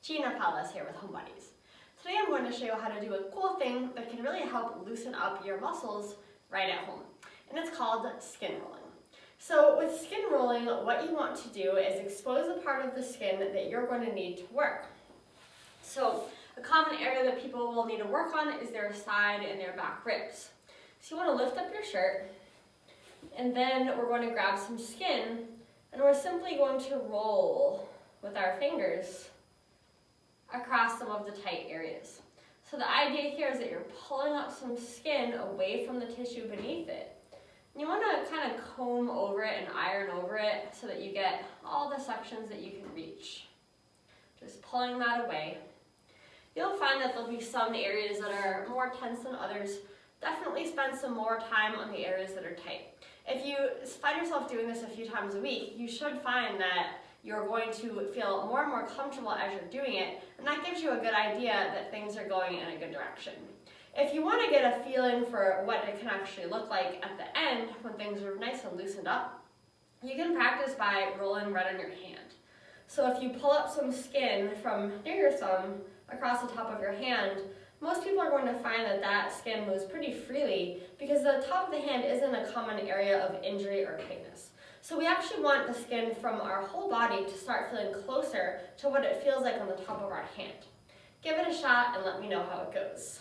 Gina Palas here with Home Buddies. Today I'm going to show you how to do a cool thing that can really help loosen up your muscles right at home. And it's called skin rolling. So with skin rolling, what you want to do is expose the part of the skin that you're going to need to work. So a common area that people will need to work on is their side and their back ribs. So you want to lift up your shirt, and then we're going to grab some skin, and we're simply going to roll with our fingers across some of the tight areas. So the idea here is that you're pulling up some skin away from the tissue beneath it. And you want to kind of comb over it and iron over it so that you get all the sections that you can reach. Just pulling that away. You'll find that there'll be some areas that are more tense than others. Definitely spend some more time on the areas that are tight. If you find yourself doing this a few times a week, you should find that you're going to feel more and more comfortable as you're doing it, and that gives you a good idea that things are going in a good direction. If you want to get a feeling for what it can actually look like at the end when things are nice and loosened up, you can practice by rolling right on your hand. So if you pull up some skin from near your thumb across the top of your hand, most people are going to find that that skin moves pretty freely because the top of the hand isn't a common area of injury or tightness. So we actually want the skin from our whole body to start feeling closer to what it feels like on the top of our hand. Give it a shot and let me know how it goes.